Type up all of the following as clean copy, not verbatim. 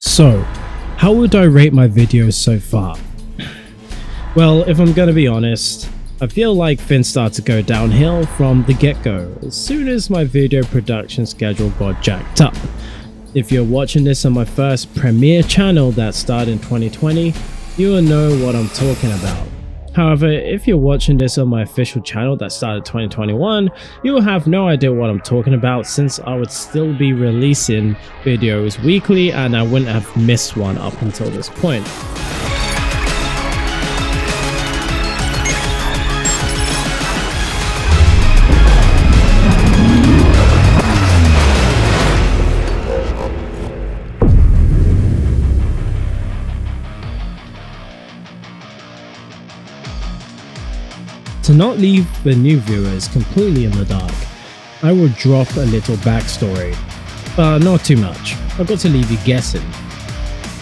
So, how would I rate my videos so far? Well, if I'm gonna be honest, I feel like things started to go downhill from the get-go as soon as my video production schedule got jacked up. If you're watching this on my first premiere channel that started in 2020, you will know what I'm talking about. However, if you're watching this on my official channel that started 2021, you will have no idea what I'm talking about since I would still be releasing videos weekly and I wouldn't have missed one up until this point. To not leave the new viewers completely in the dark, I will drop a little backstory, but not too much. I've got to leave you guessing.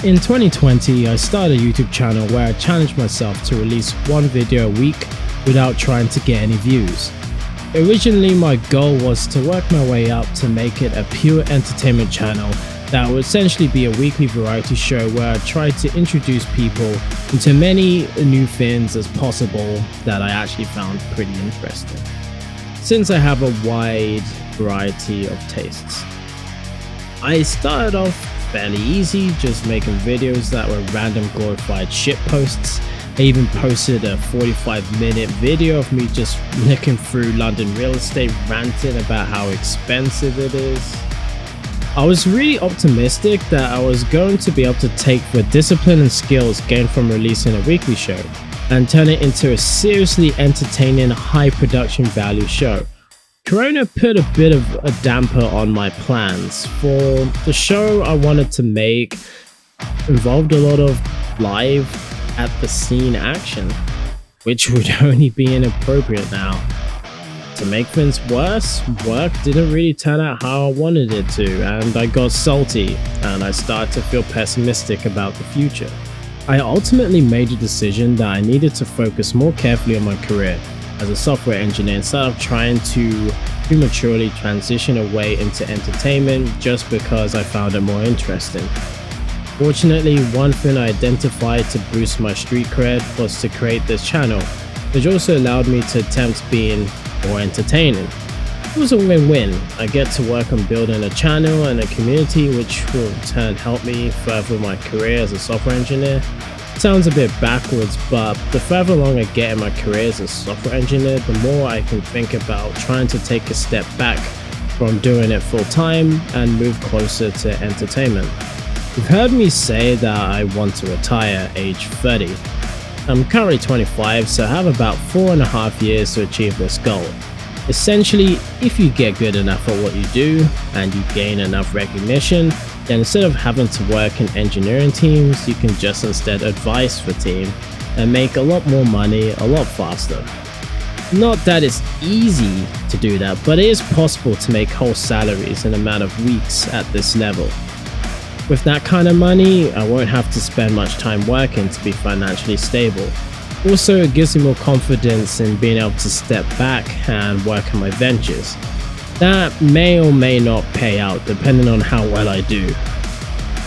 In 2020, I started a YouTube channel where I challenged myself to release one video a week without trying to get any views. Originally, my goal was to work my way up to make it a pure entertainment channel that would essentially be a weekly variety show where I tried to introduce people into many new things as possible that I actually found pretty interesting, since I have a wide variety of tastes. I started off fairly easy, just making videos that were random glorified shit posts. I even posted a 45-minute video of me just looking through London real estate, ranting about how expensive it is. I was really optimistic that I was going to be able to take the discipline and skills gained from releasing a weekly show and turn it into a seriously entertaining, high production value show. Corona put a bit of a damper on my plans. For the show I wanted to make involved a lot of live at the scene action, which would only be inappropriate now. To make things worse, work didn't really turn out how I wanted it to, and I got salty and I started to feel pessimistic about the future. I ultimately made a decision that I needed to focus more carefully on my career as a software engineer instead of trying to prematurely transition away into entertainment just because I found it more interesting. Fortunately, one thing I identified to boost my street cred was to create this channel, which also allowed me to attempt being more entertaining. It was a win-win. I get to work on building a channel and a community which will in turn help me further my career as a software engineer. Sounds a bit backwards, but the further along I get in my career as a software engineer, the more I can think about trying to take a step back from doing it full time and move closer to entertainment. You've heard me say that I want to retire age 30. I'm currently 25, so I have about 4.5 years to achieve this goal. Essentially, if you get good enough at what you do and you gain enough recognition, then instead of having to work in engineering teams, you can just instead advise the team and make a lot more money a lot faster. Not that it's easy to do that, but it is possible to make whole salaries in a matter of weeks at this level. With that kind of money, I won't have to spend much time working to be financially stable. Also, it gives me more confidence in being able to step back and work on my ventures. That may or may not pay out depending on how well I do.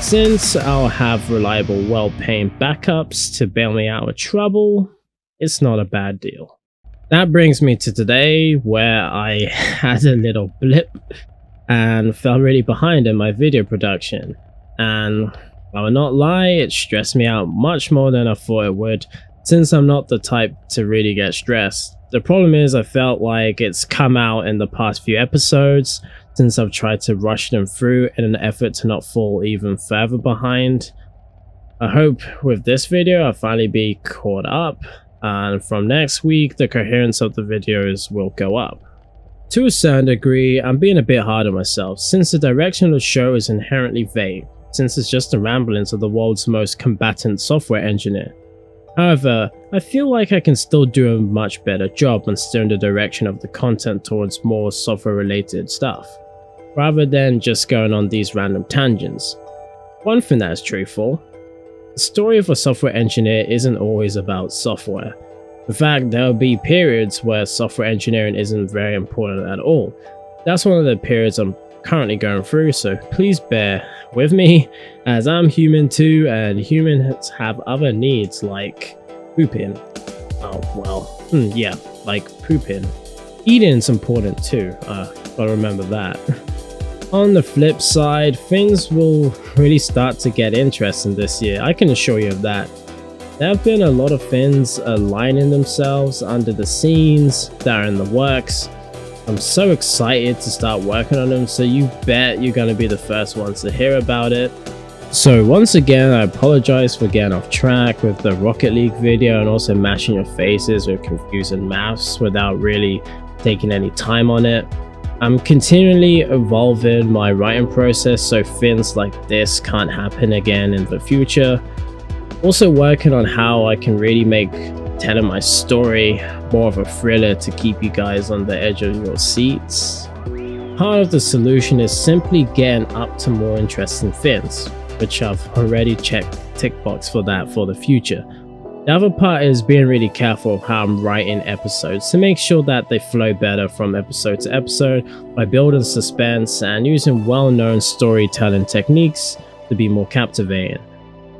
Since I'll have reliable, well-paying backups to bail me out of trouble, it's not a bad deal. That brings me to today, where I had a little blip and fell really behind in my video production. And I will not lie, it stressed me out much more than I thought it would, since I'm not the type to really get stressed. The problem is I felt like it's come out in the past few episodes, since I've tried to rush them through in an effort to not fall even further behind. I hope with this video I'll finally be caught up, and from next week the coherence of the videos will go up. To a certain degree, I'm being a bit hard on myself, since the direction of the show is inherently vague, since it's just the ramblings of the world's most combatant software engineer. However, I feel like I can still do a much better job on steering the direction of the content towards more software related stuff, rather than just going on these random tangents. One thing that is truthful, the story of a software engineer isn't always about software. In fact, there will be periods where software engineering isn't very important at all. That's one of the periods I'm currently going through, so please bear with me, as I'm human too, and humans have other needs like pooping. Oh, well, yeah, like pooping. Eating's important too, gotta remember that. On the flip side, things will really start to get interesting this year, I can assure you of that. There have been a lot of things aligning themselves under the scenes that are in the works. I'm so excited to start working on them, so you bet you're going to be the first ones to hear about it. So once again, I apologize for getting off track with the Rocket League video and also mashing your faces with confusing maths without really taking any time on it. I'm continually evolving my writing process so things like this can't happen again in the future. Also working on how I can really make telling my story more of a thriller to keep you guys on the edge of your seats. Part of the solution is simply getting up to more interesting things, which I've already checked tick box for that for the future. The other part is being really careful of how I'm writing episodes to make sure that they flow better from episode to episode by building suspense and using well-known storytelling techniques to be more captivating.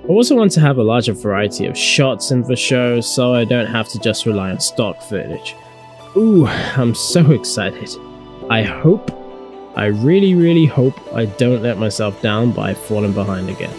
I also want to have a larger variety of shots in the show so I don't have to just rely on stock footage. Ooh, I'm so excited. I really hope I don't let myself down by falling behind again.